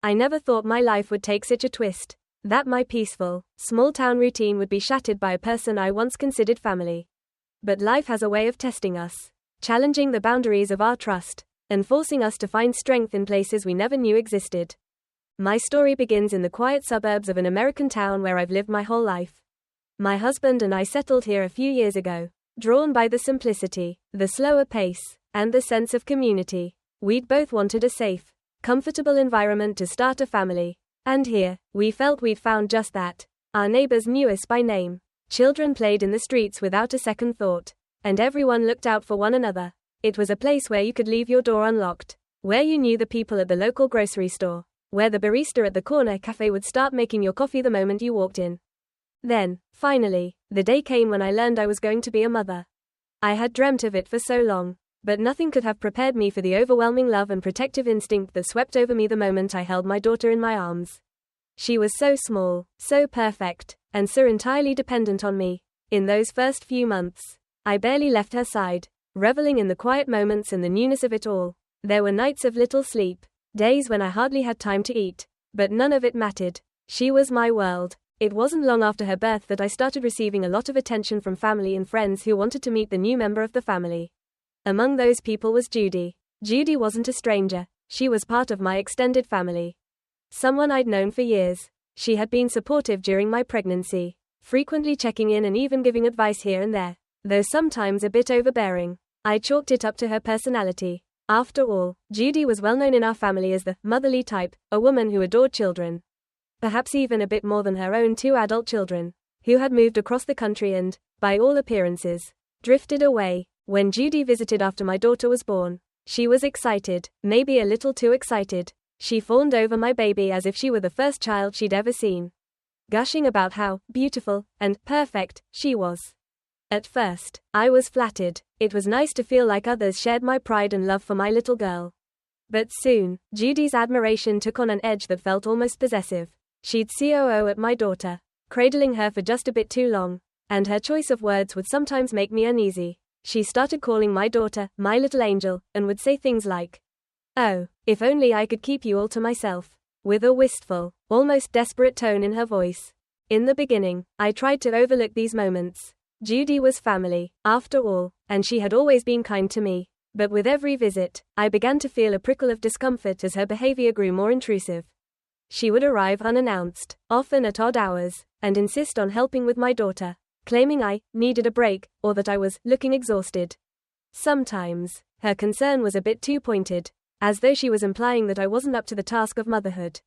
I never thought my life would take such a twist. That my peaceful, small-town routine would be shattered by a person I once considered family. But life has a way of testing us, challenging the boundaries of our trust, and forcing us to find strength in places we never knew existed. My story begins in the quiet suburbs of an American town where I've lived my whole life. My husband and I settled here a few years ago, drawn by the simplicity, the slower pace, and the sense of community. We'd both wanted a safe, comfortable environment to start a family. And here, we felt we'd found just that. Our neighbors knew us by name. Children played in the streets without a second thought. And everyone looked out for one another. It was a place where you could leave your door unlocked. Where you knew the people at the local grocery store. Where the barista at the corner cafe would start making your coffee the moment you walked in. Then, finally, the day came when I learned I was going to be a mother. I had dreamt of it for so long, but nothing could have prepared me for the overwhelming love and protective instinct that swept over me the moment I held my daughter in my arms. She was so small, so perfect, and so entirely dependent on me. In those first few months, I barely left her side, reveling in the quiet moments and the newness of it all. There were nights of little sleep, days when I hardly had time to eat, but none of it mattered. She was my world. It wasn't long after her birth that I started receiving a lot of attention from family and friends who wanted to meet the new member of the family. Among those people was Judy. Judy wasn't a stranger. She was part of my extended family. Someone I'd known for years. She had been supportive during my pregnancy, frequently checking in and even giving advice here and there, though sometimes a bit overbearing. I chalked it up to her personality. After all, Judy was well known in our family as the motherly type, a woman who adored children. Perhaps even a bit more than her own 2 adult children, who had moved across the country and, by all appearances, drifted away. When Judy visited after my daughter was born, she was excited, maybe a little too excited. She fawned over my baby as if she were the first child she'd ever seen, gushing about how beautiful and perfect she was. At first, I was flattered. It was nice to feel like others shared my pride and love for my little girl. But soon, Judy's admiration took on an edge that felt almost possessive. She'd COO at my daughter, cradling her for just a bit too long, and her choice of words would sometimes make me uneasy. She started calling my daughter, my little angel, and would say things like, "Oh, if only I could keep you all to myself," with a wistful, almost desperate tone in her voice. In the beginning, I tried to overlook these moments. Judy was family, after all, and she had always been kind to me. But with every visit, I began to feel a prickle of discomfort as her behavior grew more intrusive. She would arrive unannounced, often at odd hours, and insist on helping with my daughter, claiming I needed a break, or that I was looking exhausted. Sometimes, her concern was a bit too pointed, as though she was implying that I wasn't up to the task of motherhood.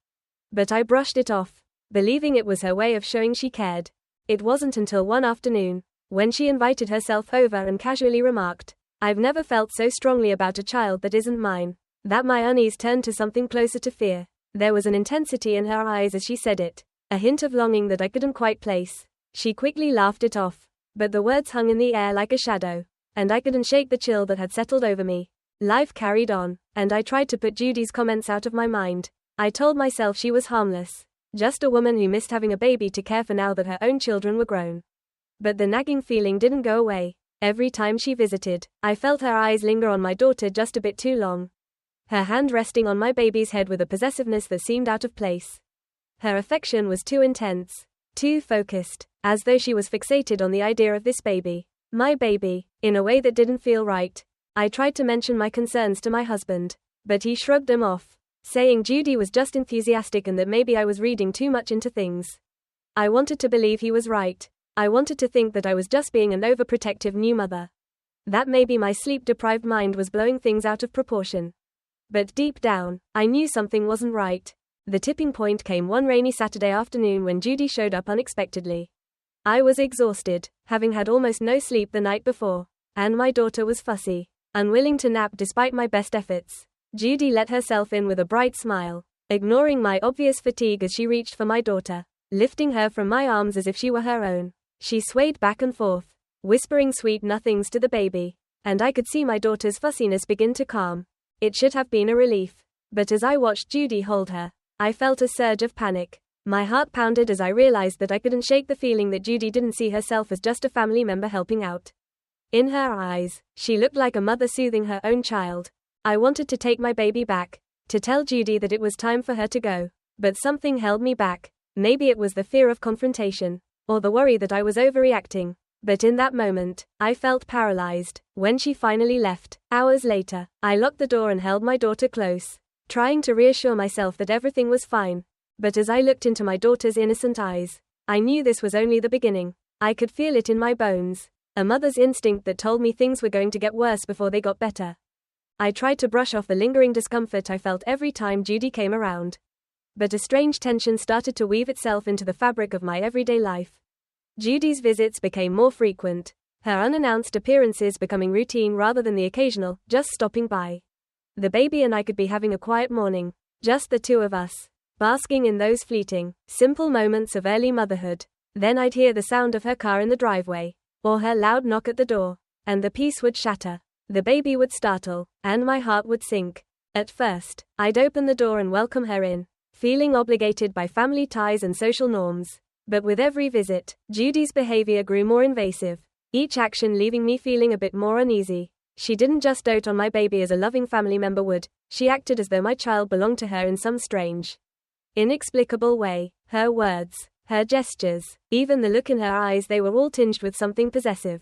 But I brushed it off, believing it was her way of showing she cared. It wasn't until one afternoon, when she invited herself over and casually remarked, "I've never felt so strongly about a child that isn't mine," that my unease turned to something closer to fear. There was an intensity in her eyes as she said it, a hint of longing that I couldn't quite place. She quickly laughed it off, but the words hung in the air like a shadow, and I couldn't shake the chill that had settled over me. Life carried on, and I tried to put Judy's comments out of my mind. I told myself she was harmless, just a woman who missed having a baby to care for now that her own children were grown. But the nagging feeling didn't go away. Every time she visited, I felt her eyes linger on my daughter just a bit too long. Her hand resting on my baby's head with a possessiveness that seemed out of place. Her affection was too intense, too focused, as though she was fixated on the idea of this baby, my baby, in a way that didn't feel right. I tried to mention my concerns to my husband, but he shrugged them off, saying Judy was just enthusiastic and that maybe I was reading too much into things. I wanted to believe he was right. I wanted to think that I was just being an overprotective new mother. That maybe my sleep-deprived mind was blowing things out of proportion. But deep down, I knew something wasn't right. The tipping point came one rainy Saturday afternoon when Judy showed up unexpectedly. I was exhausted, having had almost no sleep the night before, and my daughter was fussy, unwilling to nap despite my best efforts. Judy let herself in with a bright smile, ignoring my obvious fatigue as she reached for my daughter, lifting her from my arms as if she were her own. She swayed back and forth, whispering sweet nothings to the baby, and I could see my daughter's fussiness begin to calm. It should have been a relief, but as I watched Judy hold her, I felt a surge of panic. My heart pounded as I realized that I couldn't shake the feeling that Judy didn't see herself as just a family member helping out. In her eyes, she looked like a mother soothing her own child. I wanted to take my baby back, to tell Judy that it was time for her to go. But something held me back. Maybe it was the fear of confrontation, or the worry that I was overreacting. But in that moment, I felt paralyzed. When she finally left, hours later, I locked the door and held my daughter close, trying to reassure myself that everything was fine. But as I looked into my daughter's innocent eyes, I knew this was only the beginning. I could feel it in my bones. A mother's instinct that told me things were going to get worse before they got better. I tried to brush off the lingering discomfort I felt every time Judy came around. But a strange tension started to weave itself into the fabric of my everyday life. Judy's visits became more frequent, her unannounced appearances becoming routine rather than the occasional, just stopping by. The baby and I could be having a quiet morning, just the two of us, basking in those fleeting, simple moments of early motherhood. Then I'd hear the sound of her car in the driveway, or her loud knock at the door, and the peace would shatter. The baby would startle, and my heart would sink. At first, I'd open the door and welcome her in, feeling obligated by family ties and social norms. But with every visit, Judy's behavior grew more invasive, each action leaving me feeling a bit more uneasy. She didn't just dote on my baby as a loving family member would, she acted as though my child belonged to her in some strange, inexplicable way. Her words, her gestures, even the look in her eyes, they were all tinged with something possessive.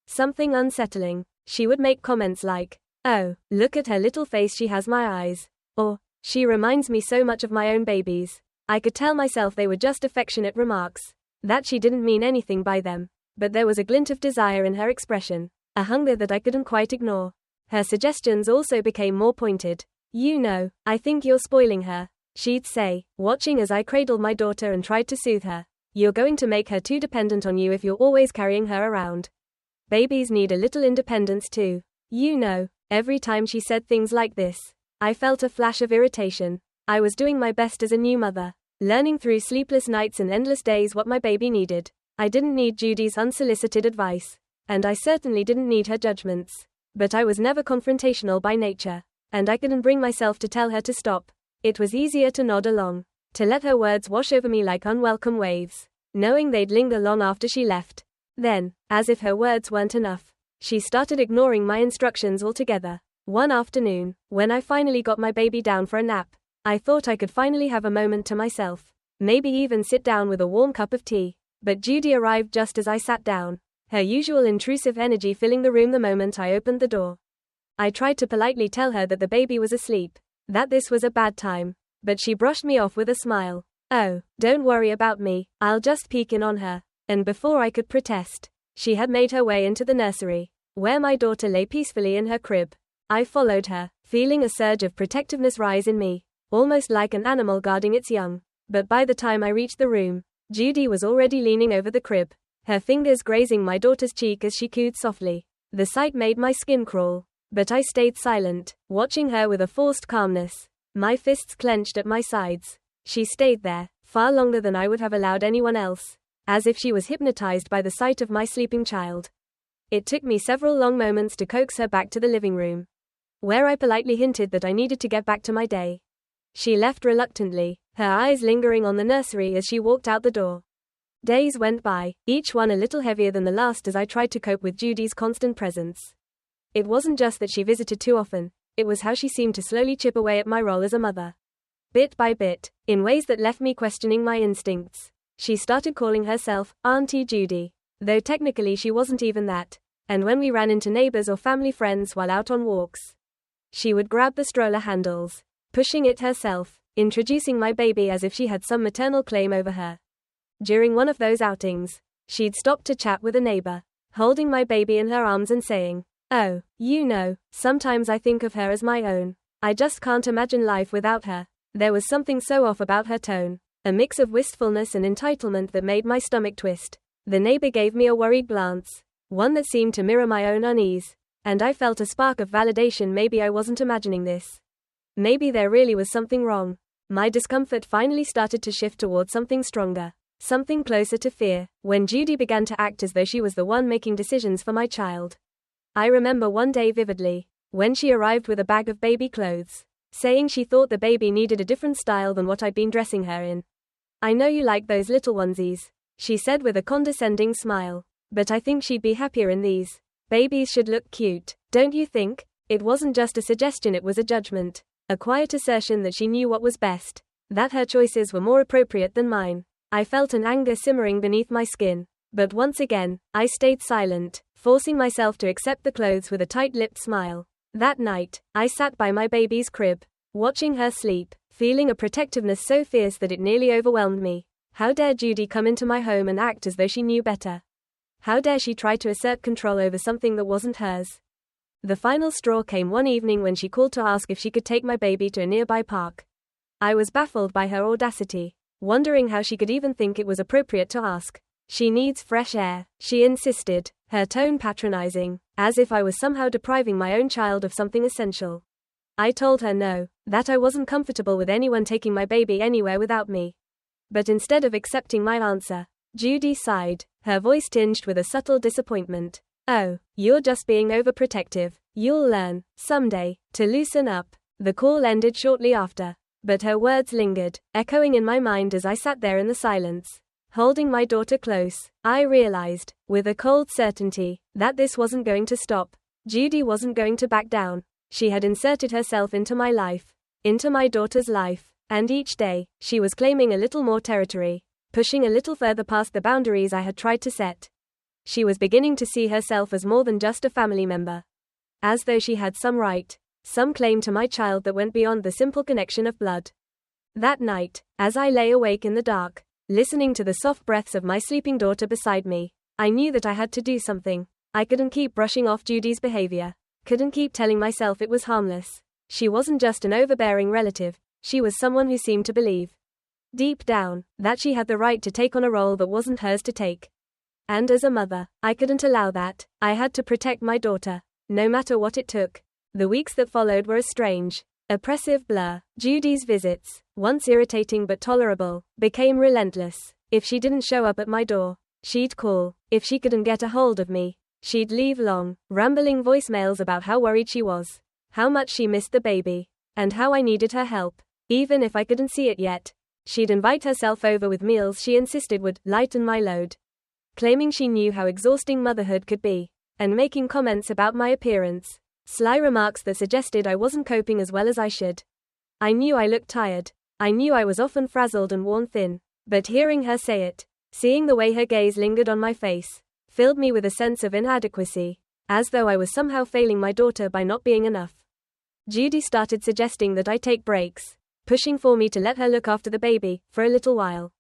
Something unsettling. She would make comments like, "Oh, look at her little face, she has my eyes." Or, "She reminds me so much of my own babies." I could tell myself they were just affectionate remarks, that she didn't mean anything by them. But there was a glint of desire in her expression, a hunger that I couldn't quite ignore. Her suggestions also became more pointed. "You know, I think you're spoiling her," she'd say, watching as I cradled my daughter and tried to soothe her. "You're going to make her too dependent on you if you're always carrying her around. Babies need a little independence too. You know." Every time she said things like this, I felt a flash of irritation. I was doing my best as a new mother, learning through sleepless nights and endless days what my baby needed. I didn't need Judy's unsolicited advice, and I certainly didn't need her judgments. But I was never confrontational by nature, and I couldn't bring myself to tell her to stop. It was easier to nod along, to let her words wash over me like unwelcome waves, knowing they'd linger long after she left. Then, as if her words weren't enough, she started ignoring my instructions altogether. One afternoon, when I finally got my baby down for a nap, I thought I could finally have a moment to myself, maybe even sit down with a warm cup of tea. But Judy arrived just as I sat down, her usual intrusive energy filling the room the moment I opened the door. I tried to politely tell her that the baby was asleep, that this was a bad time, but she brushed me off with a smile. "Oh, don't worry about me, I'll just peek in on her." And before I could protest, she had made her way into the nursery, where my daughter lay peacefully in her crib. I followed her, feeling a surge of protectiveness rise in me, almost like an animal guarding its young. But by the time I reached the room, Judy was already leaning over the crib, her fingers grazing my daughter's cheek as she cooed softly. The sight made my skin crawl, but I stayed silent, watching her with a forced calmness, my fists clenched at my sides. She stayed there, far longer than I would have allowed anyone else, as if she was hypnotized by the sight of my sleeping child. It took me several long moments to coax her back to the living room, where I politely hinted that I needed to get back to my day. She left reluctantly, her eyes lingering on the nursery as she walked out the door. Days went by, each one a little heavier than the last as I tried to cope with Judy's constant presence. It wasn't just that she visited too often, it was how she seemed to slowly chip away at my role as a mother. Bit by bit, in ways that left me questioning my instincts. She started calling herself Auntie Judy, though technically she wasn't even that. And when we ran into neighbors or family friends while out on walks, she would grab the stroller handles, pushing it herself, introducing my baby as if she had some maternal claim over her. During one of those outings, she'd stop to chat with a neighbor, holding my baby in her arms and saying, "Oh, you know, sometimes I think of her as my own. I just can't imagine life without her." There was something so off about her tone, a mix of wistfulness and entitlement that made my stomach twist. The neighbor gave me a worried glance, one that seemed to mirror my own unease, and I felt a spark of validation. Maybe I wasn't imagining this. Maybe there really was something wrong. My discomfort finally started to shift towards something stronger, something closer to fear, when Judy began to act as though she was the one making decisions for my child. I remember one day vividly, when she arrived with a bag of baby clothes, saying she thought the baby needed a different style than what I'd been dressing her in. "I know you like those little onesies," she said with a condescending smile, "but I think she'd be happier in these. Babies should look cute, don't you think?" It wasn't just a suggestion, it was a judgment. a quiet assertion that she knew what was best, that her choices were more appropriate than mine. I felt an anger simmering beneath my skin, but once again, I stayed silent, forcing myself to accept the clothes with a tight-lipped smile. That night, I sat by my baby's crib, watching her sleep, feeling a protectiveness so fierce that it nearly overwhelmed me. How dare Judy come into my home and act as though she knew better? How dare she try to assert control over something that wasn't hers? The final straw came one evening when she called to ask if she could take my baby to a nearby park. I was baffled by her audacity, wondering how she could even think it was appropriate to ask. She needs fresh air, she insisted, her tone patronizing, as if I was somehow depriving my own child of something essential. I told her no, that I wasn't comfortable with anyone taking my baby anywhere without me. But instead of accepting my answer, Judy sighed, her voice tinged with a subtle disappointment. Oh, you're just being overprotective. You'll learn, someday, to loosen up. The call ended shortly after, but her words lingered, echoing in my mind as I sat there in the silence. Holding my daughter close, I realized, with a cold certainty, that this wasn't going to stop. Judy wasn't going to back down. She had inserted herself into my life, into my daughter's life, and each day, she was claiming a little more territory, pushing a little further past the boundaries I had tried to set. She was beginning to see herself as more than just a family member. As though she had some right, some claim to my child that went beyond the simple connection of blood. That night, as I lay awake in the dark, listening to the soft breaths of my sleeping daughter beside me, I knew that I had to do something. I couldn't keep brushing off Judy's behavior. Couldn't keep telling myself it was harmless. She wasn't just an overbearing relative. She was someone who seemed to believe, deep down, that she had the right to take on a role that wasn't hers to take. And as a mother, I couldn't allow that. I had to protect my daughter, no matter what it took. The weeks that followed were a strange, oppressive blur. Judy's visits, once irritating but tolerable, became relentless. If she didn't show up at my door, she'd call. If she couldn't get a hold of me, she'd leave long, rambling voicemails about how worried she was, how much she missed the baby, and how I needed her help. Even if I couldn't see it yet, she'd invite herself over with meals she insisted would lighten my load, claiming she knew how exhausting motherhood could be, and making comments about my appearance, sly remarks that suggested I wasn't coping as well as I should. I knew I looked tired. I knew I was often frazzled and worn thin, but hearing her say it, seeing the way her gaze lingered on my face, filled me with a sense of inadequacy, as though I was somehow failing my daughter by not being enough. Judy started suggesting that I take breaks, pushing for me to let her look after the baby, for a little while.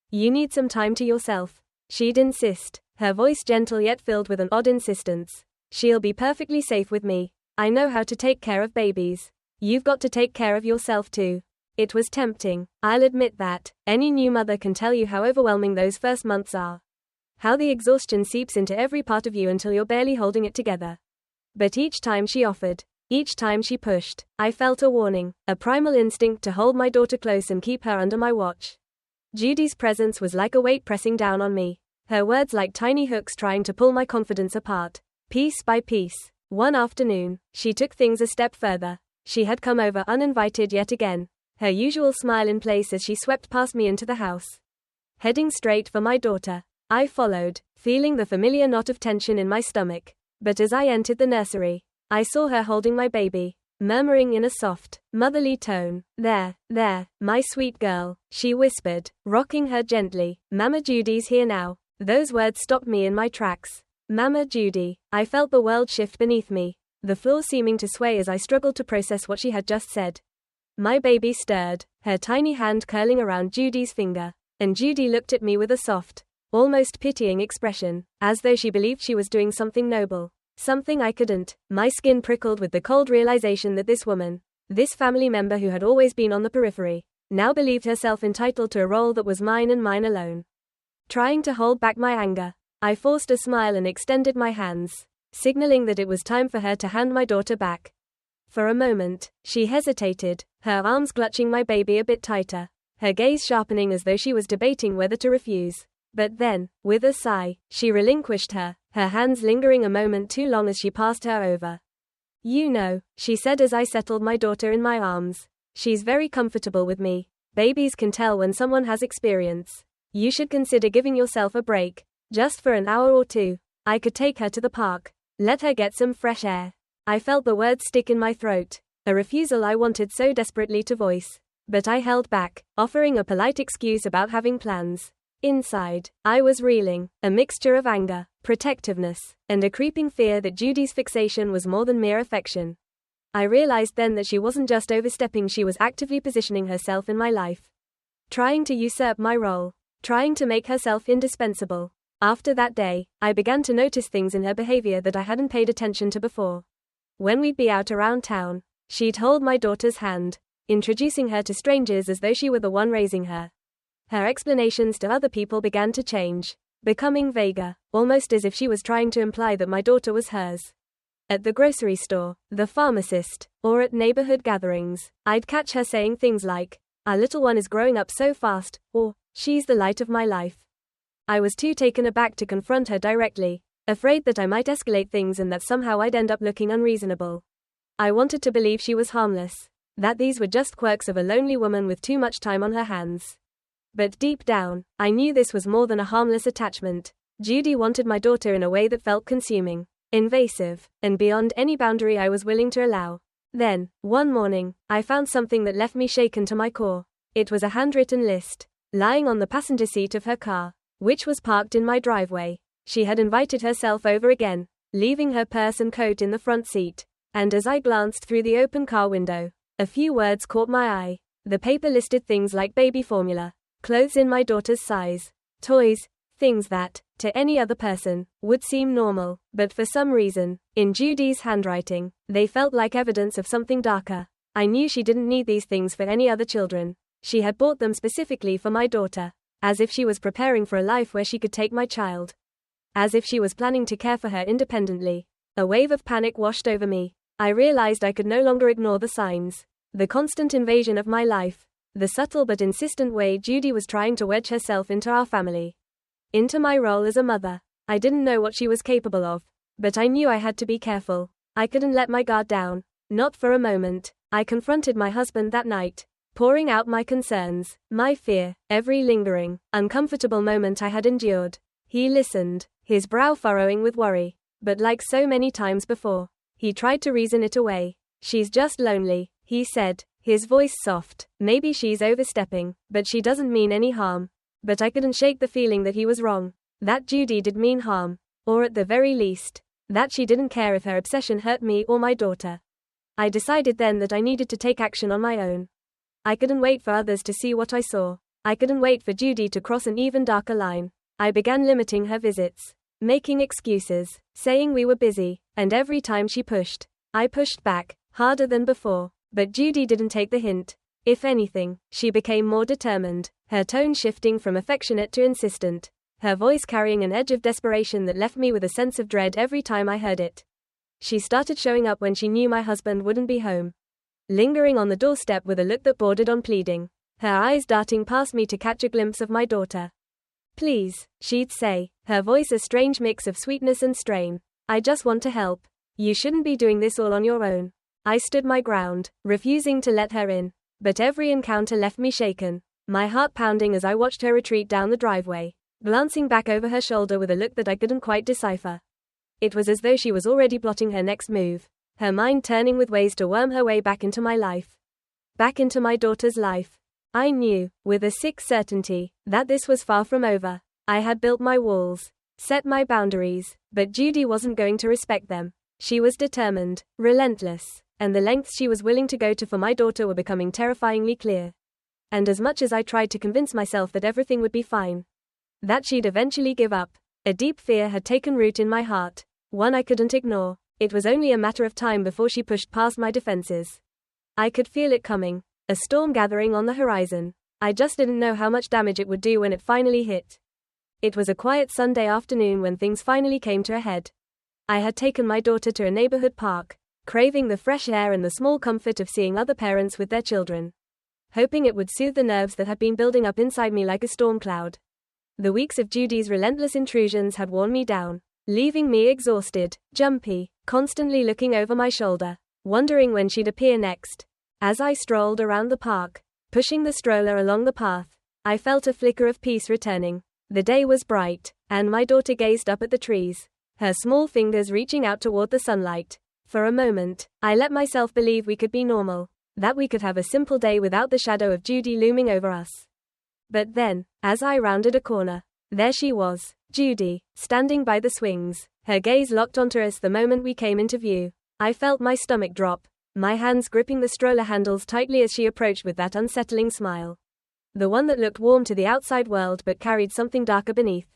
You need some time to yourself, she'd insist, her voice gentle yet filled with an odd insistence. She'll be perfectly safe with me. I know how to take care of babies. You've got to take care of yourself too. It was tempting, I'll admit that. Any new mother can tell you how overwhelming those first months are. How the exhaustion seeps into every part of you until you're barely holding it together. But each time she offered, each time she pushed, I felt a warning, a primal instinct to hold my daughter close and keep her under my watch. Judy's presence was like a weight pressing down on me, her words like tiny hooks trying to pull my confidence apart, piece by piece. One afternoon, she took things a step further. She had come over uninvited yet again, her usual smile in place as she swept past me into the house. Heading straight for my daughter, I followed, feeling the familiar knot of tension in my stomach. But as I entered the nursery, I saw her holding my baby, murmuring in a soft, motherly tone, There, my sweet girl," she whispered, rocking her gently. "Mama Judy's here now." Those words stopped me in my tracks. Mama Judy. I felt the world shift beneath me, the floor seeming to sway as I struggled to process what she had just said. My baby stirred, her tiny hand curling around Judy's finger, and Judy looked at me with a soft, almost pitying expression, as though she believed she was doing something noble. Something I couldn't. My skin prickled with the cold realization that this woman, this family member who had always been on the periphery, now believed herself entitled to a role that was mine and mine alone. Trying to hold back my anger, I forced a smile and extended my hands, signaling that it was time for her to hand my daughter back. For a moment, she hesitated, her arms clutching my baby a bit tighter, her gaze sharpening as though she was debating whether to refuse. But then, with a sigh, she relinquished her hands lingering a moment too long as she passed her over. "You know," she said as I settled my daughter in my arms, "she's very comfortable with me. Babies can tell when someone has experience. You should consider giving yourself a break, just for an hour or two. I could take her to the park, let her get some fresh air." I felt the words stick in my throat, a refusal I wanted so desperately to voice. But I held back, offering a polite excuse about having plans. Inside, I was reeling, a mixture of anger, protectiveness, and a creeping fear that Judy's fixation was more than mere affection. I realized then that she wasn't just overstepping, she was actively positioning herself in my life. Trying to usurp my role. Trying to make herself indispensable. After that day, I began to notice things in her behavior that I hadn't paid attention to before. When we'd be out around town, she'd hold my daughter's hand, introducing her to strangers as though she were the one raising her. Her explanations to other people began to change, becoming vaguer, almost as if she was trying to imply that my daughter was hers. At the grocery store, the pharmacist, or at neighborhood gatherings, I'd catch her saying things like, "Our little one is growing up so fast," or, "She's the light of my life." I was too taken aback to confront her directly, afraid that I might escalate things and that somehow I'd end up looking unreasonable. I wanted to believe she was harmless, that these were just quirks of a lonely woman with too much time on her hands. But deep down, I knew this was more than a harmless attachment. Judy wanted my daughter in a way that felt consuming, invasive, and beyond any boundary I was willing to allow. Then, one morning, I found something that left me shaken to my core. It was a handwritten list, lying on the passenger seat of her car, which was parked in my driveway. She had invited herself over again, leaving her purse and coat in the front seat. And as I glanced through the open car window, a few words caught my eye. The paper listed things like baby formula, clothes in my daughter's size, toys, things that, to any other person, would seem normal, but for some reason, in Judy's handwriting, they felt like evidence of something darker. I knew she didn't need these things for any other children. She had bought them specifically for my daughter, as if she was preparing for a life where she could take my child. As if she was planning to care for her independently. A wave of panic washed over me. I realized I could no longer ignore the signs. The constant invasion of my life. The subtle but insistent way Judy was trying to wedge herself into our family. Into my role as a mother. I didn't know what she was capable of. But I knew I had to be careful. I couldn't let my guard down. Not for a moment. I confronted my husband that night, pouring out my concerns, my fear, every lingering, uncomfortable moment I had endured. He listened, his brow furrowing with worry. But like so many times before, he tried to reason it away. "She's just lonely," he said, his voice soft. "Maybe she's overstepping, but she doesn't mean any harm." But I couldn't shake the feeling that he was wrong. That Judy did mean harm. Or at the very least, that she didn't care if her obsession hurt me or my daughter. I decided then that I needed to take action on my own. I couldn't wait for others to see what I saw. I couldn't wait for Judy to cross an even darker line. I began limiting her visits, making excuses, saying we were busy, and every time she pushed, I pushed back, harder than before. But Judy didn't take the hint. If anything, she became more determined, her tone shifting from affectionate to insistent, her voice carrying an edge of desperation that left me with a sense of dread every time I heard it. She started showing up when she knew my husband wouldn't be home, lingering on the doorstep with a look that bordered on pleading, her eyes darting past me to catch a glimpse of my daughter. "Please," she'd say, her voice a strange mix of sweetness and strain. "I just want to help. You shouldn't be doing this all on your own." I stood my ground, refusing to let her in. But every encounter left me shaken, my heart pounding as I watched her retreat down the driveway, glancing back over her shoulder with a look that I couldn't quite decipher. It was as though she was already plotting her next move, her mind turning with ways to worm her way back into my life. Back into my daughter's life. I knew, with a sick certainty, that this was far from over. I had built my walls, set my boundaries, but Judy wasn't going to respect them. She was determined, relentless, and the lengths she was willing to go to for my daughter were becoming terrifyingly clear. And as much as I tried to convince myself that everything would be fine, that she'd eventually give up, a deep fear had taken root in my heart, one I couldn't ignore. It was only a matter of time before she pushed past my defenses. I could feel it coming, a storm gathering on the horizon. I just didn't know how much damage it would do when it finally hit. It was a quiet Sunday afternoon when things finally came to a head. I had taken my daughter to a neighborhood park, craving the fresh air and the small comfort of seeing other parents with their children, hoping it would soothe the nerves that had been building up inside me like a storm cloud. The weeks of Judy's relentless intrusions had worn me down, leaving me exhausted, jumpy, constantly looking over my shoulder, wondering when she'd appear next. As I strolled around the park, pushing the stroller along the path, I felt a flicker of peace returning. The day was bright, and my daughter gazed up at the trees, her small fingers reaching out toward the sunlight. For a moment, I let myself believe we could be normal, that we could have a simple day without the shadow of Judy looming over us. But then, as I rounded a corner, there she was, Judy, standing by the swings, her gaze locked onto us the moment we came into view. I felt my stomach drop, my hands gripping the stroller handles tightly as she approached with that unsettling smile. The one that looked warm to the outside world but carried something darker beneath.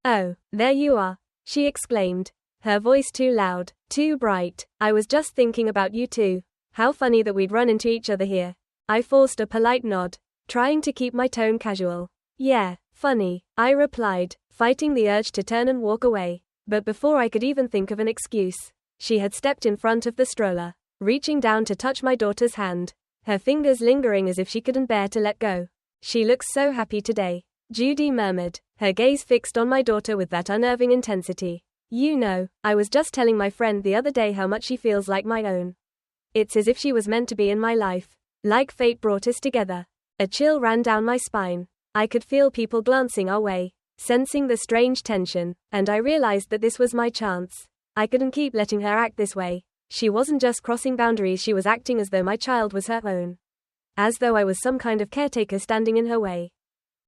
"Oh, there you are," she exclaimed, her voice too loud, too bright. "I was just thinking about you too. How funny that we'd run into each other here." I forced a polite nod, trying to keep my tone casual. "Yeah, funny," I replied, fighting the urge to turn and walk away. But before I could even think of an excuse, she had stepped in front of the stroller, reaching down to touch my daughter's hand, her fingers lingering as if she couldn't bear to let go. "She looks so happy today," Judy murmured, her gaze fixed on my daughter with that unnerving intensity. "You know, I was just telling my friend the other day how much she feels like my own. It's as if she was meant to be in my life, like fate brought us together." A chill ran down my spine. I could feel people glancing our way, sensing the strange tension, and I realized that this was my chance. I couldn't keep letting her act this way. She wasn't just crossing boundaries, she was acting as though my child was her own. As though I was some kind of caretaker standing in her way.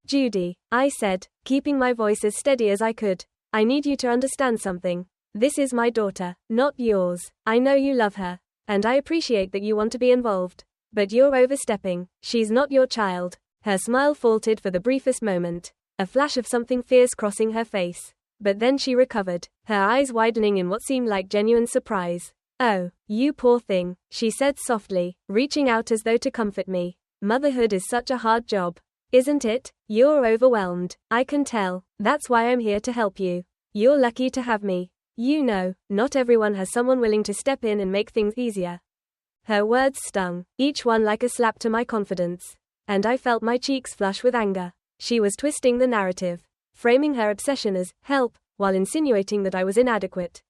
"Judy," I said, keeping my voice as steady as I could, "I need you to understand something. This is my daughter, not yours. I know you love her, and I appreciate that you want to be involved. But you're overstepping. She's not your child." Her smile faltered for the briefest moment, a flash of something fierce crossing her face. But then she recovered, her eyes widening in what seemed like genuine surprise. "Oh, you poor thing," she said softly, reaching out as though to comfort me. "Motherhood is such a hard job, isn't it? You're overwhelmed. I can tell. That's why I'm here to help you. You're lucky to have me. You know, not everyone has someone willing to step in and make things easier." Her words stung, each one like a slap to my confidence. And I felt my cheeks flush with anger. She was twisting the narrative, framing her obsession as help, while insinuating that I was inadequate,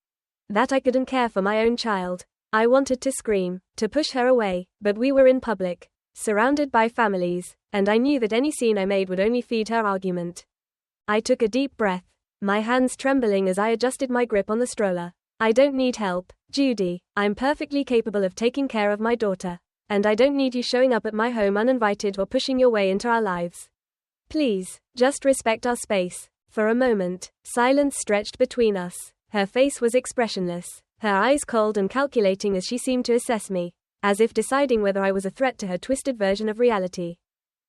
that I couldn't care for my own child. I wanted to scream, to push her away, but we were in public, surrounded by families, and I knew that any scene I made would only feed her argument. I took a deep breath, my hands trembling as I adjusted my grip on the stroller. "I don't need help, Judy. I'm perfectly capable of taking care of my daughter, and I don't need you showing up at my home uninvited or pushing your way into our lives. Please, just respect our space." For a moment, silence stretched between us. Her face was expressionless, her eyes cold and calculating as she seemed to assess me, as if deciding whether I was a threat to her twisted version of reality.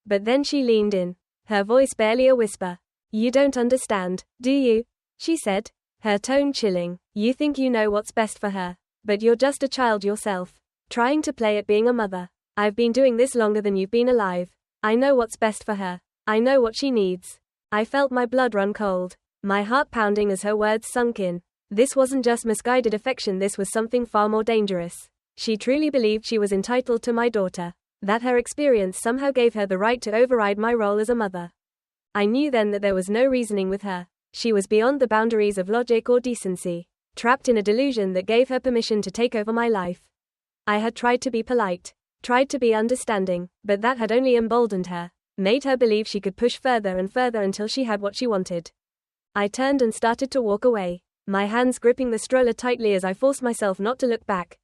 But then she leaned in, her voice barely a whisper. "You don't understand, do you?" she said, her tone chilling. "You think you know what's best for her, but you're just a child yourself, trying to play at being a mother. I've been doing this longer than you've been alive. I know what's best for her. I know what she needs." I felt my blood run cold, my heart pounding as her words sunk in. This wasn't just misguided affection, this was something far more dangerous. She truly believed she was entitled to my daughter, that her experience somehow gave her the right to override my role as a mother. I knew then that there was no reasoning with her. She was beyond the boundaries of logic or decency, trapped in a delusion that gave her permission to take over my life. I had tried to be polite, tried to be understanding, but that had only emboldened her, made her believe she could push further and further until she had what she wanted. I turned and started to walk away, my hands gripping the stroller tightly as I forced myself not to look back.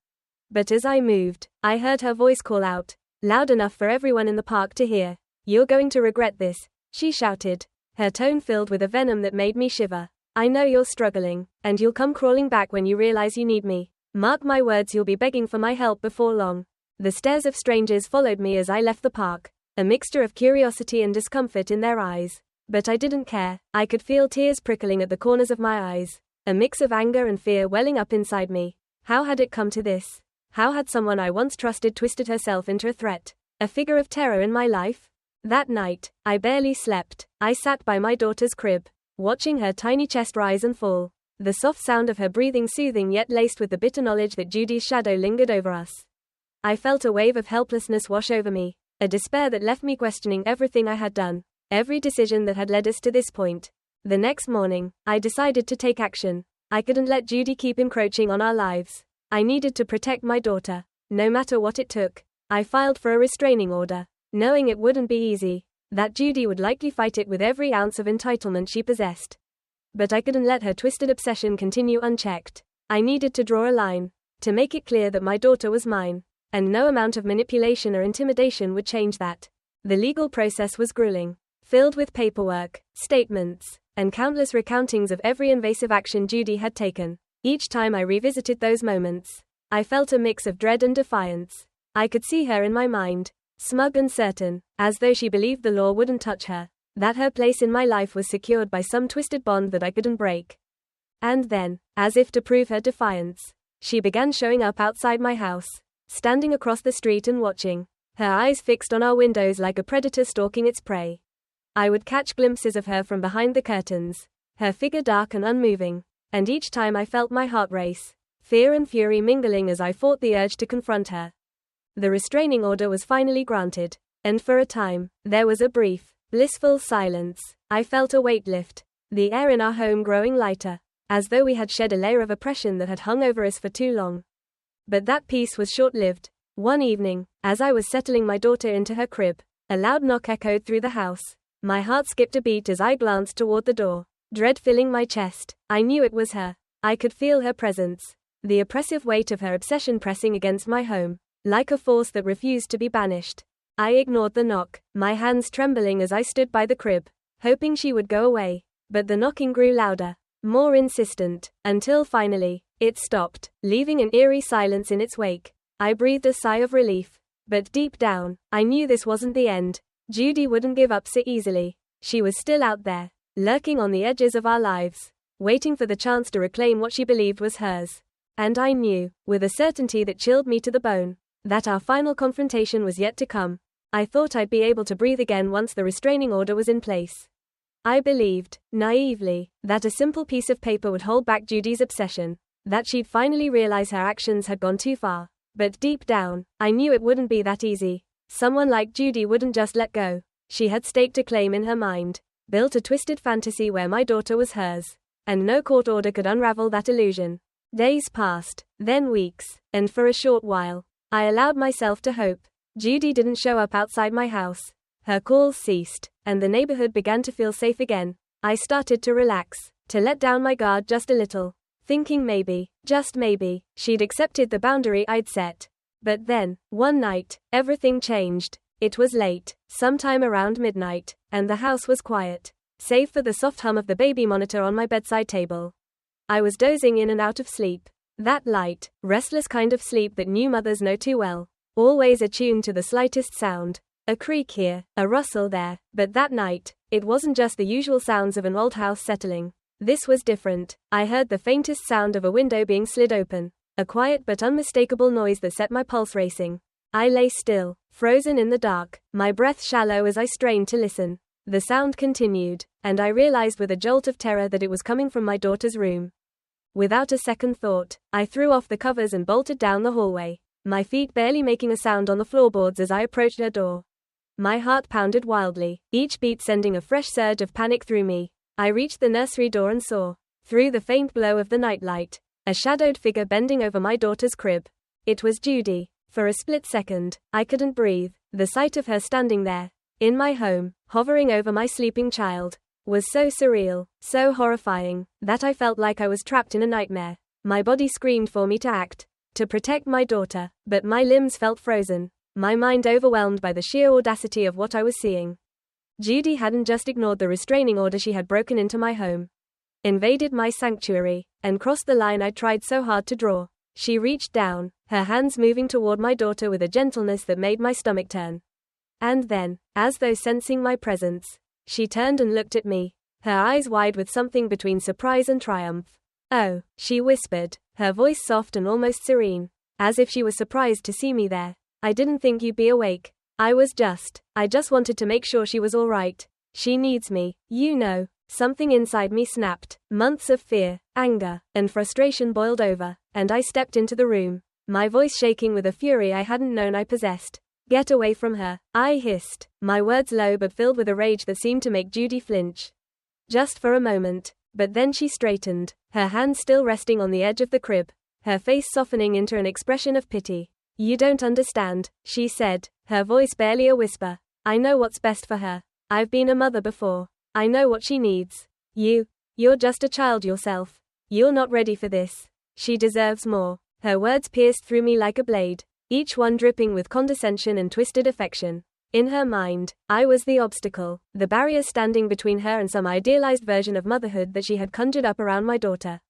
But as I moved, I heard her voice call out, loud enough for everyone in the park to hear. "You're going to regret this," she shouted, her tone filled with a venom that made me shiver. "I know you're struggling, and you'll come crawling back when you realize you need me. Mark my words, you'll be begging for my help before long." The stares of strangers followed me as I left the park, a mixture of curiosity and discomfort in their eyes. But I didn't care. I could feel tears prickling at the corners of my eyes, a mix of anger and fear welling up inside me. How had it come to this? How had someone I once trusted twisted herself into a threat, a figure of terror in my life? That night, I barely slept. I sat by my daughter's crib, watching her tiny chest rise and fall, the soft sound of her breathing soothing yet laced with the bitter knowledge that Judy's shadow lingered over us. I felt a wave of helplessness wash over me, a despair that left me questioning everything I had done, every decision that had led us to this point. The next morning, I decided to take action. I couldn't let Judy keep encroaching on our lives. I needed to protect my daughter, no matter what it took. I filed for a restraining order, knowing it wouldn't be easy, that Judy would likely fight it with every ounce of entitlement she possessed. But I couldn't let her twisted obsession continue unchecked. I needed to draw a line. to make it clear that my daughter was mine, and no amount of manipulation or intimidation would change that. The legal process was grueling, filled with paperwork, statements, and countless recountings of every invasive action Judy had taken. Each time I revisited those moments, I felt a mix of dread and defiance. I could see her in my mind, smug and certain, as though she believed the law wouldn't touch her, that her place in my life was secured by some twisted bond that I couldn't break. And then, as if to prove her defiance, she began showing up outside my house, standing across the street and watching, her eyes fixed on our windows like a predator stalking its prey. I would catch glimpses of her from behind the curtains, her figure dark and unmoving, and each time I felt my heart race, fear and fury mingling as I fought the urge to confront her. The restraining order was finally granted, and for a time, there was a brief, blissful silence. I felt a weight lift, the air in our home growing lighter, as though we had shed a layer of oppression that had hung over us for too long. But that peace was short-lived. One evening, as I was settling my daughter into her crib, a loud knock echoed through the house. My heart skipped a beat as I glanced toward the door, dread filling my chest. I knew it was her. I could feel her presence, the oppressive weight of her obsession pressing against my home, like a force that refused to be banished. I ignored the knock, my hands trembling as I stood by the crib, hoping she would go away. But the knocking grew louder, more insistent, until finally, it stopped, leaving an eerie silence in its wake. I breathed a sigh of relief. But deep down, I knew this wasn't the end. Judy wouldn't give up so easily. She was still out there, lurking on the edges of our lives, waiting for the chance to reclaim what she believed was hers. And I knew, with a certainty that chilled me to the bone, that our final confrontation was yet to come. I thought I'd be able to breathe again once the restraining order was in place. I believed, naively, that a simple piece of paper would hold back Judy's obsession, that she'd finally realize her actions had gone too far. But deep down, I knew it wouldn't be that easy. Someone like Judy wouldn't just let go. She had staked a claim in her mind, built a twisted fantasy where my daughter was hers, and no court order could unravel that illusion. Days passed, then weeks, and for a short while, I allowed myself to hope. Judy didn't show up outside my house. Her calls ceased, and the neighborhood began to feel safe again. I started to relax, to let down my guard just a little, thinking maybe, just maybe, she'd accepted the boundary I'd set. But then, one night, everything changed. It was late, sometime around midnight, and the house was quiet, save for the soft hum of the baby monitor on my bedside table. I was dozing in and out of sleep. That light, restless kind of sleep that new mothers know too well. Always attuned to the slightest sound. A creak here, a rustle there. But that night, it wasn't just the usual sounds of an old house settling. This was different. I heard the faintest sound of a window being slid open. A quiet but unmistakable noise that set my pulse racing. I lay still, frozen in the dark, my breath shallow as I strained to listen. The sound continued, and I realized with a jolt of terror that it was coming from my daughter's room. Without a second thought, I threw off the covers and bolted down the hallway, my feet barely making a sound on the floorboards as I approached her door. My heart pounded wildly, each beat sending a fresh surge of panic through me. I reached the nursery door and saw, through the faint glow of the nightlight, a shadowed figure bending over my daughter's crib. It was Judy. For a split second, I couldn't breathe. The sight of her standing there, in my home, hovering over my sleeping child, was so surreal, so horrifying, that I felt like I was trapped in a nightmare. My body screamed for me to act, to protect my daughter, but my limbs felt frozen, my mind overwhelmed by the sheer audacity of what I was seeing. Judy hadn't just ignored the restraining order, she had broken into my home, invaded my sanctuary, and crossed the line I'd tried so hard to draw. She reached down, her hands moving toward my daughter with a gentleness that made my stomach turn. And then, as though sensing my presence, she turned and looked at me, her eyes wide with something between surprise and triumph. "Oh," she whispered, her voice soft and almost serene, as if she was surprised to see me there. "I didn't think you'd be awake. I just wanted to make sure she was all right. She needs me, you know." Something inside me snapped. Months of fear, anger, and frustration boiled over, and I stepped into the room, my voice shaking with a fury I hadn't known I possessed. "Get away from her," I hissed, my words low but filled with a rage that seemed to make Judy flinch. Just for a moment, but then she straightened, her hands still resting on the edge of the crib, her face softening into an expression of pity. "You don't understand," she said, her voice barely a whisper. "I know what's best for her. I've been a mother before. I know what she needs. You're just a child yourself. You're not ready for this. She deserves more." Her words pierced through me like a blade, each one dripping with condescension and twisted affection. In her mind, I was the obstacle, the barrier standing between her and some idealized version of motherhood that she had conjured up around my daughter.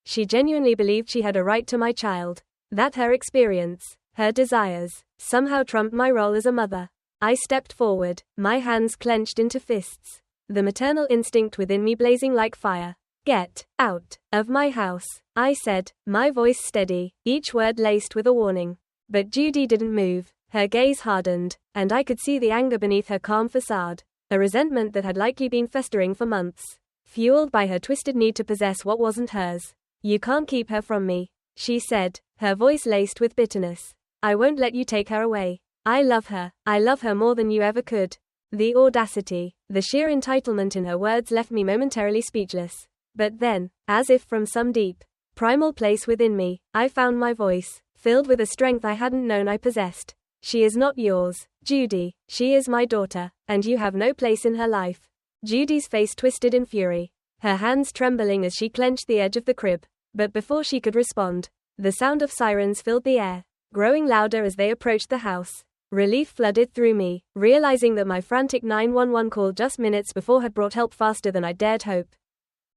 She genuinely believed she had a right to my child, that her experience, her desires, somehow trumped my role as a mother. I stepped forward, my hands clenched into fists, the maternal instinct within me blazing like fire. "Get out of my house," I said, my voice steady, each word laced with a warning. But Judy didn't move, her gaze hardened, and I could see the anger beneath her calm facade, a resentment that had likely been festering for months, fueled by her twisted need to possess what wasn't hers. "You can't keep her from me," she said, her voice laced with bitterness. "I won't let you take her away. I love her more than you ever could." The audacity, the sheer entitlement in her words left me momentarily speechless. But then, as if from some deep, primal place within me, I found my voice, filled with a strength I hadn't known I possessed. "She is not yours, Judy. She is my daughter, and you have no place in her life." Judy's face twisted in fury, her hands trembling as she clenched the edge of the crib. But before she could respond, the sound of sirens filled the air, growing louder as they approached the house. Relief flooded through me, realizing that my frantic 911 call just minutes before had brought help faster than I dared hope.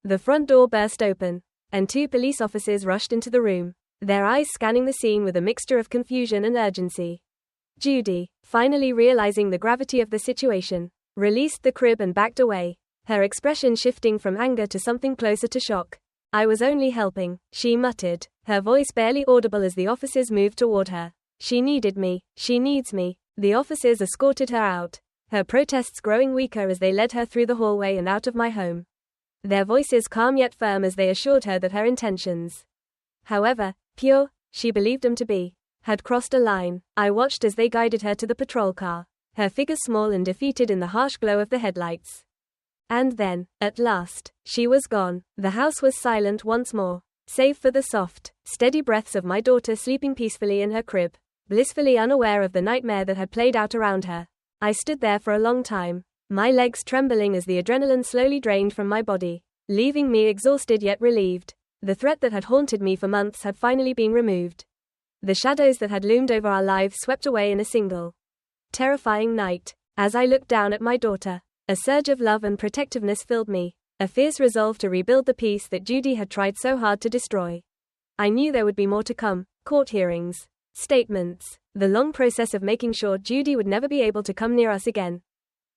The front door burst open, and 2 police officers rushed into the room, their eyes scanning the scene with a mixture of confusion and urgency. Judy, finally realizing the gravity of the situation, released the crib and backed away, her expression shifting from anger to something closer to shock. "I was only helping," she muttered, her voice barely audible as the officers moved toward her. "She needed me. She needs me." The officers escorted her out, her protests growing weaker as they led her through the hallway and out of my home, their voices calm yet firm as they assured her that her intentions, however pure she believed them to be, had crossed a line. I watched as they guided her to the patrol car, her figure small and defeated in the harsh glow of the headlights. And then, at last, she was gone. The house was silent once more, save for the soft, steady breaths of my daughter sleeping peacefully in her crib, blissfully unaware of the nightmare that had played out around her. I stood there for a long time, my legs trembling as the adrenaline slowly drained from my body, leaving me exhausted yet relieved. The threat that had haunted me for months had finally been removed. The shadows that had loomed over our lives swept away in a single, terrifying night. As I looked down at my daughter, a surge of love and protectiveness filled me, a fierce resolve to rebuild the peace that Judy had tried so hard to destroy. I knew there would be more to come, court hearings, statements, the long process of making sure Judy would never be able to come near us again.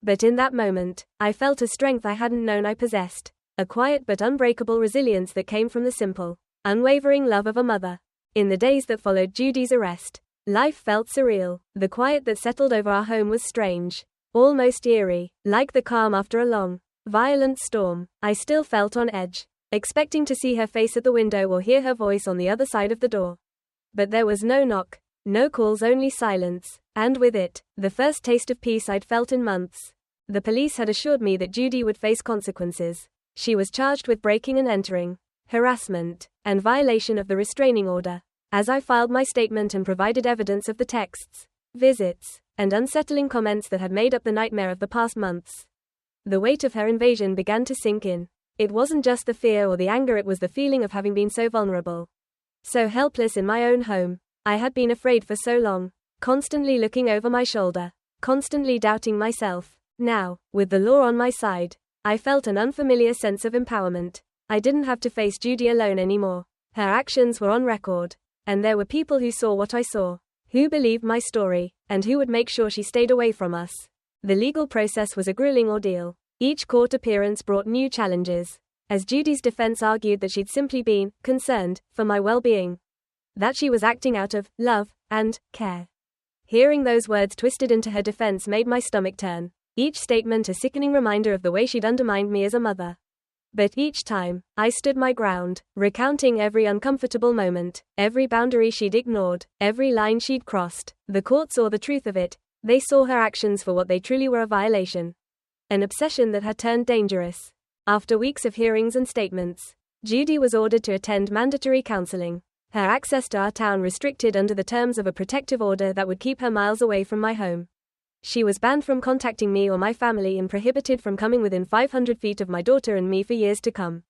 But in that moment, I felt a strength I hadn't known I possessed, a quiet but unbreakable resilience that came from the simple, unwavering love of a mother. In the days that followed Judy's arrest, life felt surreal. The quiet that settled over our home was strange, almost eerie, like the calm after a long, violent storm. I still felt on edge, expecting to see her face at the window or hear her voice on the other side of the door. But there was no knock, no calls, only silence, and with it, the first taste of peace I'd felt in months. The police had assured me that Judy would face consequences. She was charged with breaking and entering, harassment, and violation of the restraining order. As I filed my statement and provided evidence of the texts, visits, and unsettling comments that had made up the nightmare of the past months, the weight of her invasion began to sink in. It wasn't just the fear or the anger, it was the feeling of having been so vulnerable, so helpless in my own home. I had been afraid for so long, constantly looking over my shoulder, constantly doubting myself. Now, with the law on my side, I felt an unfamiliar sense of empowerment. I didn't have to face Judy alone anymore. Her actions were on record, and there were people who saw what I saw, who believed my story, and who would make sure she stayed away from us. The legal process was a grueling ordeal. Each court appearance brought new challenges, as Judy's defense argued that she'd simply been concerned for my well-being, that she was acting out of love and care. Hearing those words twisted into her defense made my stomach turn, each statement a sickening reminder of the way she'd undermined me as a mother. But each time, I stood my ground, recounting every uncomfortable moment, every boundary she'd ignored, every line she'd crossed. The court saw the truth of it. They saw her actions for what they truly were, a violation, an obsession that had turned dangerous. After weeks of hearings and statements, Judy was ordered to attend mandatory counseling, her access to our town restricted under the terms of a protective order that would keep her miles away from my home. She was banned from contacting me or my family and prohibited from coming within 500 feet of my daughter and me for years to come.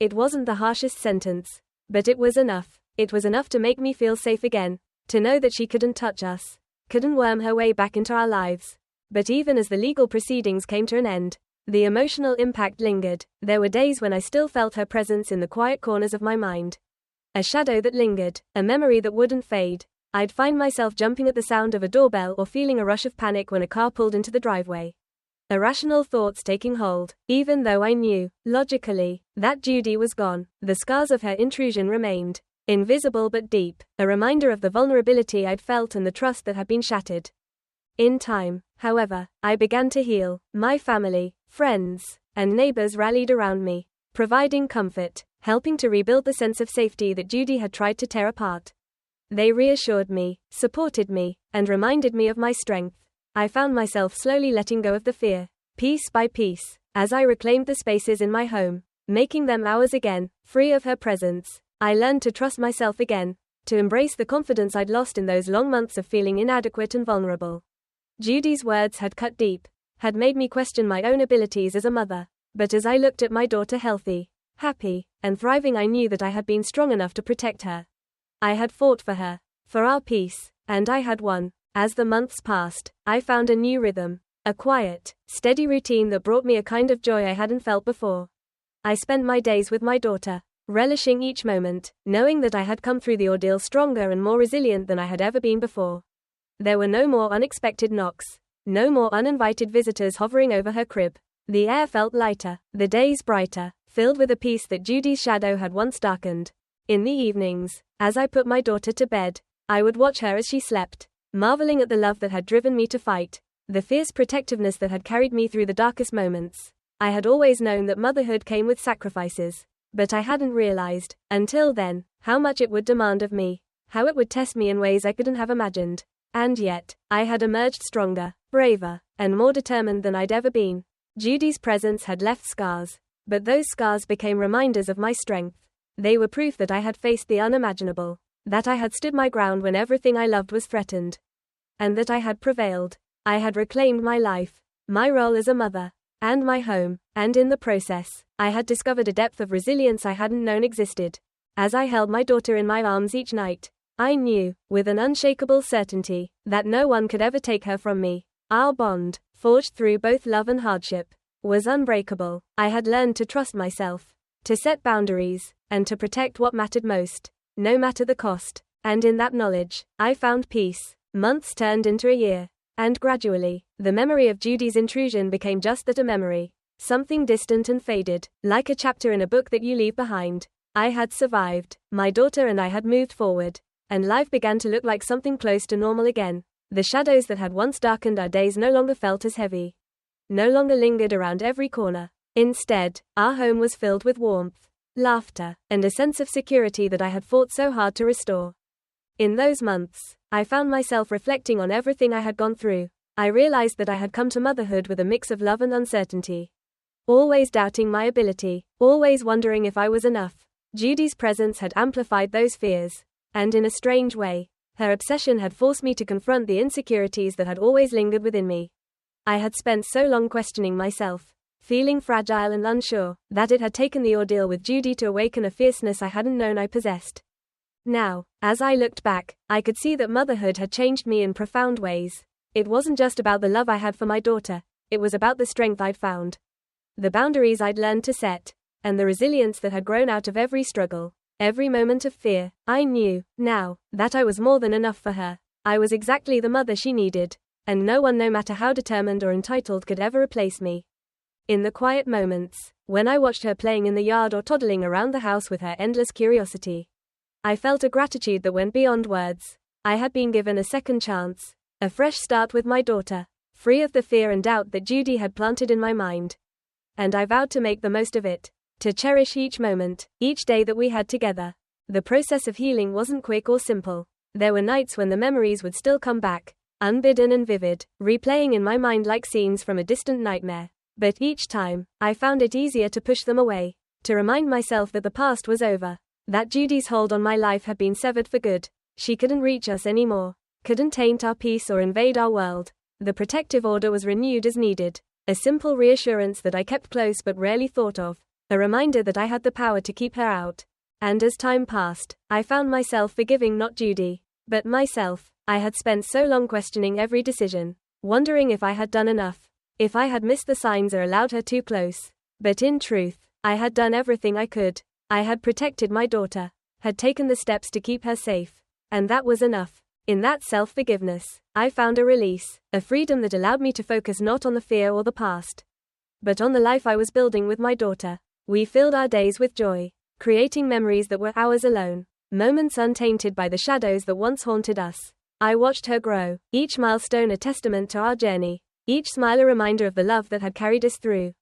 It wasn't the harshest sentence, but it was enough. It was enough to make me feel safe again, to know that she couldn't touch us, couldn't worm her way back into our lives. But even as the legal proceedings came to an end, the emotional impact lingered. There were days when I still felt her presence in the quiet corners of my mind. A shadow that lingered, a memory that wouldn't fade. I'd find myself jumping at the sound of a doorbell or feeling a rush of panic when a car pulled into the driveway. Irrational thoughts taking hold, even though I knew, logically, that Judy was gone. The scars of her intrusion remained, invisible but deep, a reminder of the vulnerability I'd felt and the trust that had been shattered. In time, however, I began to heal. My family, friends, and neighbors rallied around me, providing comfort, helping to rebuild the sense of safety that Judy had tried to tear apart. They reassured me, supported me, and reminded me of my strength. I found myself slowly letting go of the fear, piece by piece, as I reclaimed the spaces in my home, making them ours again, free of her presence. I learned to trust myself again, to embrace the confidence I'd lost in those long months of feeling inadequate and vulnerable. Judy's words had cut deep, had made me question my own abilities as a mother. But as I looked at my daughter healthy, happy, and thriving, I knew that I had been strong enough to protect her. I had fought for her, for our peace, and I had won. As the months passed, I found a new rhythm, a quiet, steady routine that brought me a kind of joy I hadn't felt before. I spent my days with my daughter, relishing each moment, knowing that I had come through the ordeal stronger and more resilient than I had ever been before. There were no more unexpected knocks, no more uninvited visitors hovering over her crib. The air felt lighter, the days brighter, filled with a peace that Judy's shadow had once darkened. In the evenings, as I put my daughter to bed, I would watch her as she slept, marveling at the love that had driven me to fight, the fierce protectiveness that had carried me through the darkest moments. I had always known that motherhood came with sacrifices, but I hadn't realized, until then, how much it would demand of me, how it would test me in ways I couldn't have imagined. And yet, I had emerged stronger, braver, and more determined than I'd ever been. Judy's presence had left scars, but those scars became reminders of my strength. They were proof that I had faced the unimaginable, that I had stood my ground when everything I loved was threatened, and that I had prevailed. I had reclaimed my life, my role as a mother, and my home, and in the process, I had discovered a depth of resilience I hadn't known existed. As I held my daughter in my arms each night, I knew, with an unshakable certainty, that no one could ever take her from me. Our bond, forged through both love and hardship, was unbreakable. I had learned to trust myself, to set boundaries, and to protect what mattered most, no matter the cost. And in that knowledge, I found peace. Months turned into a year, and gradually, the memory of Judy's intrusion became just that, a memory, something distant and faded, like a chapter in a book that you leave behind. I had survived, my daughter and I had moved forward, and life began to look like something close to normal again. The shadows that had once darkened our days no longer felt as heavy, no longer lingered around every corner. Instead, our home was filled with warmth, laughter, and a sense of security that I had fought so hard to restore. In those months, I found myself reflecting on everything I had gone through. I realized that I had come to motherhood with a mix of love and uncertainty. Always doubting my ability, always wondering if I was enough. Judy's presence had amplified those fears. And in a strange way, her obsession had forced me to confront the insecurities that had always lingered within me. I had spent so long questioning myself, feeling fragile and unsure, that it had taken the ordeal with Judy to awaken a fierceness I hadn't known I possessed. Now, as I looked back, I could see that motherhood had changed me in profound ways. It wasn't just about the love I had for my daughter, it was about the strength I'd found, the boundaries I'd learned to set, and the resilience that had grown out of every struggle. Every moment of fear. I knew, now, that I was more than enough for her. I was exactly the mother she needed, and no one, no matter how determined or entitled, could ever replace me. In the quiet moments, when I watched her playing in the yard or toddling around the house with her endless curiosity, I felt a gratitude that went beyond words. I had been given a second chance, a fresh start with my daughter, free of the fear and doubt that Judy had planted in my mind. And I vowed to make the most of it, to cherish each moment, each day that we had together. The process of healing wasn't quick or simple. There were nights when the memories would still come back, unbidden and vivid, replaying in my mind like scenes from a distant nightmare. But each time, I found it easier to push them away, to remind myself that the past was over, that Judy's hold on my life had been severed for good. She couldn't reach us anymore, couldn't taint our peace or invade our world. The protective order was renewed as needed, a simple reassurance that I kept close but rarely thought of. A reminder that I had the power to keep her out, And as time passed, I found myself forgiving not Judy, but myself. I had spent so long questioning every decision, wondering if I had done enough, if I had missed the signs or allowed her too close. But in truth, I had done everything I could. I had protected my daughter, had taken the steps to keep her safe, and that was enough. In that self-forgiveness, I found a release, a freedom that allowed me to focus not on the fear or the past, but on the life I was building with my daughter. We filled our days with joy, creating memories that were ours alone, moments untainted by the shadows that once haunted us. I watched her grow, each milestone a testament to our journey, each smile a reminder of the love that had carried us through.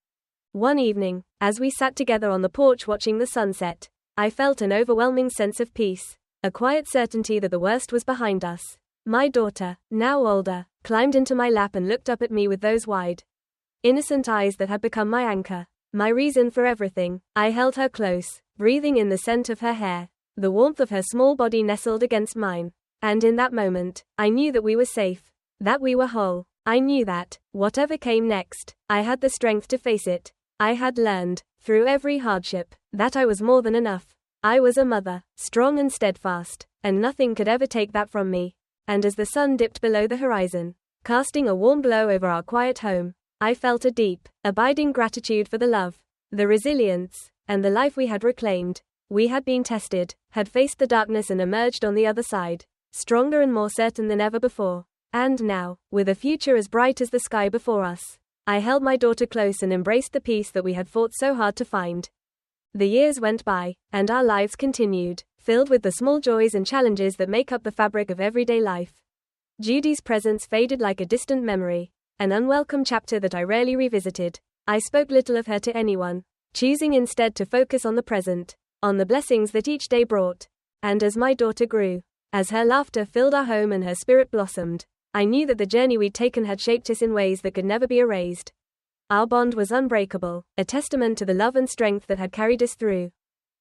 One evening, as we sat together on the porch watching the sunset, I felt an overwhelming sense of peace, a quiet certainty that the worst was behind us. My daughter, now older, climbed into my lap and looked up at me with those wide, innocent eyes that had become my anchor, my reason for everything. I held her close, breathing in the scent of her hair, the warmth of her small body nestled against mine. And in that moment, I knew that we were safe, that we were whole. I knew that, whatever came next, I had the strength to face it. I had learned, through every hardship, that I was more than enough. I was a mother, strong and steadfast, and nothing could ever take that from me. And as the sun dipped below the horizon, casting a warm glow over our quiet home, I felt a deep, abiding gratitude for the love, the resilience, and the life we had reclaimed. We had been tested, had faced the darkness and emerged on the other side, stronger and more certain than ever before. And now, with a future as bright as the sky before us, I held my daughter close and embraced the peace that we had fought so hard to find. The years went by, and our lives continued, filled with the small joys and challenges that make up the fabric of everyday life. Judy's presence faded like a distant memory, an unwelcome chapter that I rarely revisited. I spoke little of her to anyone, choosing instead to focus on the present, on the blessings that each day brought. And as my daughter grew, as her laughter filled our home and her spirit blossomed, I knew that the journey we'd taken had shaped us in ways that could never be erased. Our bond was unbreakable, a testament to the love and strength that had carried us through.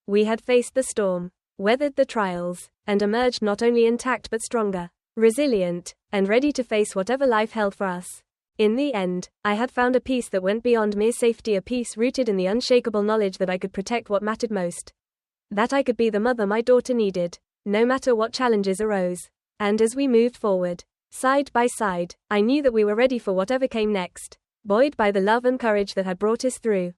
We had faced the storm, weathered the trials, and emerged not only intact but stronger, resilient, and ready to face whatever life held for us. In the end, I had found a peace that went beyond mere safety, a peace rooted in the unshakable knowledge that I could protect what mattered most, that I could be the mother my daughter needed, no matter what challenges arose. And as we moved forward, side by side, I knew that we were ready for whatever came next, buoyed by the love and courage that had brought us through.